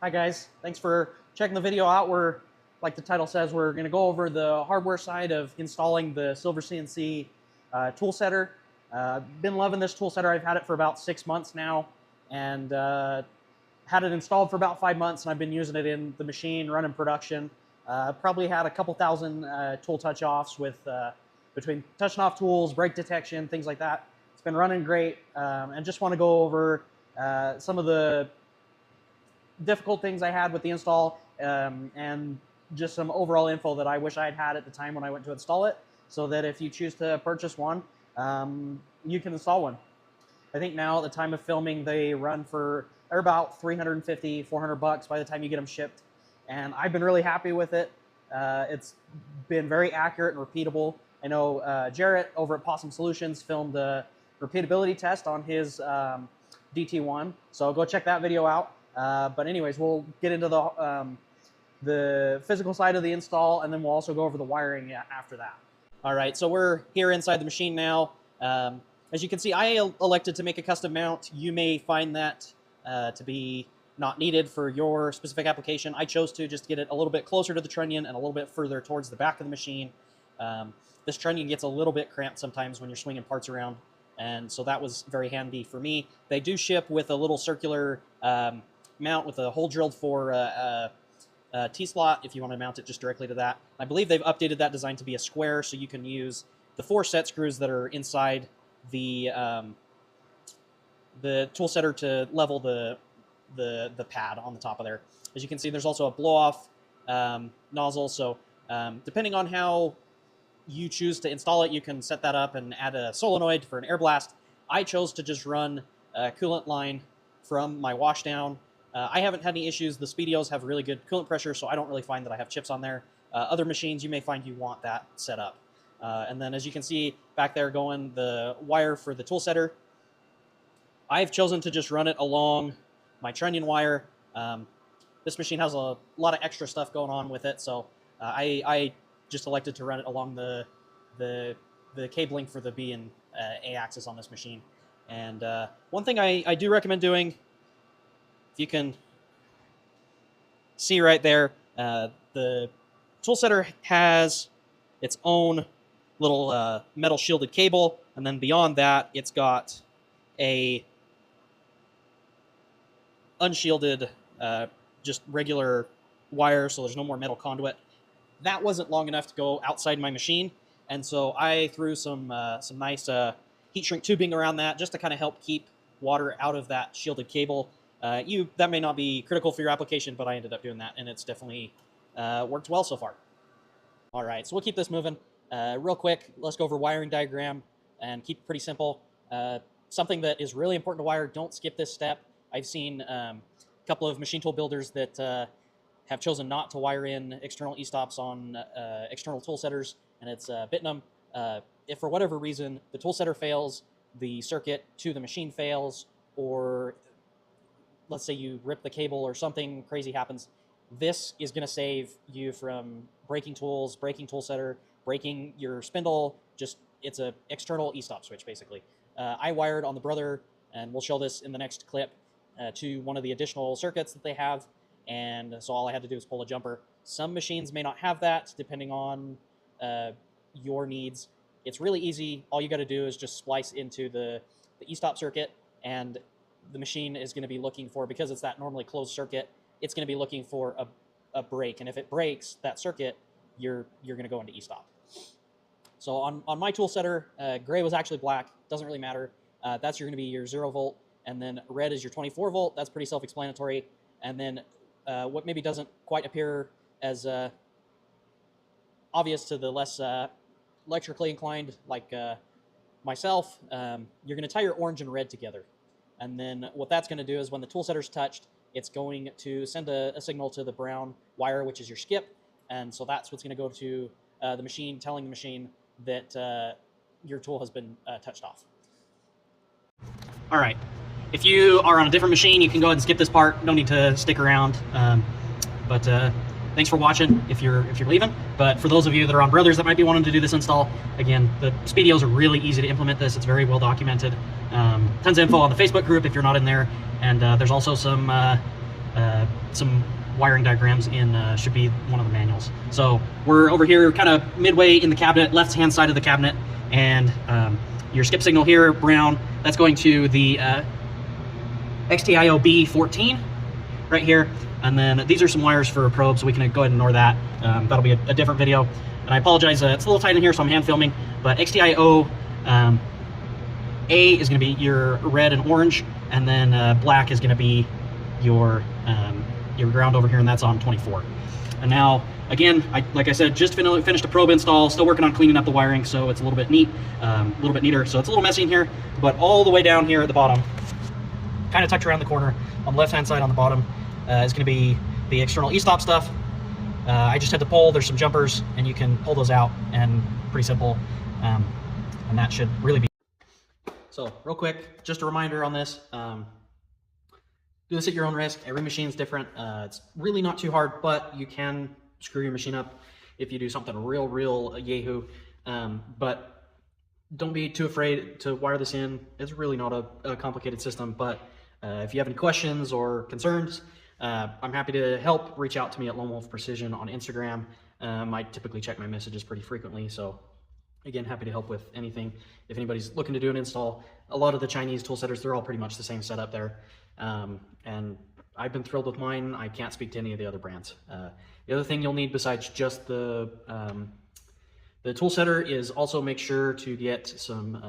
Hi guys, thanks for checking the video out. Like the title says, we're going to go over the hardware side of installing the Silver CNC tool setter. Been loving this tool setter. I've had it for about 6 months now, and had it installed for about 5 months, and I've been using it in the machine, running production. Probably had a couple thousand tool touch-offs with between touching off tools, brake detection, things like that. It's been running great, and just want to go over some of the difficult things I had with the install, and just some overall info that I wish I had had at the time when I went to install it, so that if you choose to purchase one, you can install one. I think now at the time of filming, they're about 350, 400 bucks by the time you get them shipped, and I've been really happy with it. It's been very accurate and repeatable. I know Jarrett over at Possum Solutions filmed a repeatability test on his DT1, so go check that video out. But anyways, we'll get into the physical side of the install, and then we'll also go over the wiring after that. All right, so we're here inside the machine now. As you can see, I elected to make a custom mount. You may find that to be not needed for your specific application. I chose to just get it a little bit closer to the trunnion and a little bit further towards the back of the machine. This trunnion gets a little bit cramped sometimes when you're swinging parts around, and so that was very handy for me. They do ship with a little circular mount with a hole drilled for a T-slot if you want to mount it just directly to that. I believe they've updated that design to be a square, so you can use the 4 set screws that are inside the tool setter to level the pad on the top of there. As you can see, there's also a blow-off nozzle, so depending on how you choose to install it, you can set that up and add a solenoid for an air blast. I chose to just run a coolant line from my washdown. I haven't had any issues. The speedios have really good coolant pressure, so I don't really find that I have chips on there. Other machines, you may find you want that set up. And then as you can see back there going the wire for the tool setter, I've chosen to just run it along my trunnion wire. This machine has a lot of extra stuff going on with it, so I just elected to run it along the cabling for the B and A axis on this machine. And one thing I do recommend doing, you can see right there, the tool setter has its own little metal shielded cable, and then beyond that, it's got a unshielded, just regular wire, so there's no more metal conduit. That wasn't long enough to go outside my machine, and so I threw some nice heat shrink tubing around that just to kind of help keep water out of that shielded cable. That may not be critical for your application, but I ended up doing that, and it's definitely worked well so far. All right, so we'll keep this moving. Real quick, let's go over wiring diagram and keep it pretty simple. Something that is really important to wire, don't skip this step. I've seen a couple of machine tool builders that have chosen not to wire in external e-stops on external tool setters, and it's bitten them. If for whatever reason the tool setter fails, the circuit to the machine fails, or let's say you rip the cable or something crazy happens, this is going to save you from breaking tools, breaking tool setter, breaking your spindle. It's a external e-stop switch, basically. I wired on the Brother, and we'll show this in the next clip, to one of the additional circuits that they have, and so all I had to do was pull a jumper. Some machines may not have that, depending on your needs. It's really easy. All you got to do is just splice into the e-stop circuit, and the machine is going to be looking for, because it's that normally closed circuit, it's going to be looking for a break, and if it breaks that circuit, you're going to go into e-stop. So on my tool setter, gray was actually black, doesn't really matter. That's going to be your 0 volt, and then red is your 24 volt. That's pretty self-explanatory. And then what maybe doesn't quite appear as obvious to the less electrically inclined like myself, you're going to tie your orange and red together. And then what that's going to do is when the tool setter's touched, it's going to send a signal to the brown wire, which is your skip. And so that's what's going to go to the machine, telling the machine that your tool has been touched off. All right. If you are on a different machine, you can go ahead and skip this part. No need to stick around. But thanks for watching if you're leaving. But for those of you that are on Brothers that might be wanting to do this install, again, the speedios are really easy to implement this. It's very well documented. Tons of info on the Facebook group if you're not in there. And there's also some some wiring diagrams in should be one of the manuals. So we're over here kind of midway in the cabinet, left hand side of the cabinet, and your skip signal here, brown, that's going to the XTIO B14 right here. And then these are some wires for a probe, so we can go ahead and ignore that. That'll be a different video. And I apologize, it's a little tight in here, so I'm hand filming, but XTIO A is going to be your red and orange, and then black is going to be your ground over here, and that's on 24. And now, again, like I said, just finished a probe install, still working on cleaning up the wiring, so it's a little bit neater. So it's a little messy in here, but all the way down here at the bottom, kind of tucked around the corner on the left-hand side on the bottom, is going to be the external e-stop stuff. I just had to pull, there's some jumpers, and you can pull those out, and pretty simple, and that should really be. So real quick, just a reminder on this, do this at your own risk. Every machine's different. It's really not too hard, but you can screw your machine up if you do something real yahoo. But don't be too afraid to wire this in. It's really not a complicated system, but if you have any questions or concerns, I'm happy to help. Reach out to me at Lone Wolf Precision on Instagram. I typically check my messages pretty frequently, so again, happy to help with anything. If anybody's looking to do an install, a lot of the Chinese tool setters, they're all pretty much the same setup there. And I've been thrilled with mine. I can't speak to any of the other brands. The other thing you'll need besides just the tool setter is also make sure to get some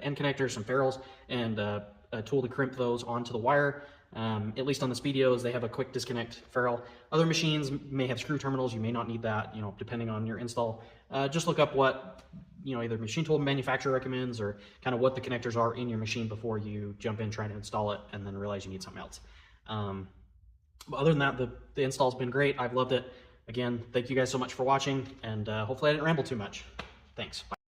end connectors, some ferrules, and a tool to crimp those onto the wire. At least on the Speedios, they have a quick disconnect ferrule. Other machines may have screw terminals. You may not need that, depending on your install. Just look up what, either machine tool manufacturer recommends or kind of what the connectors are in your machine before you jump in trying to install it and then realize you need something else. But other than that, the install's been great. I've loved it. Again, thank you guys so much for watching, and hopefully I didn't ramble too much. Thanks. Bye.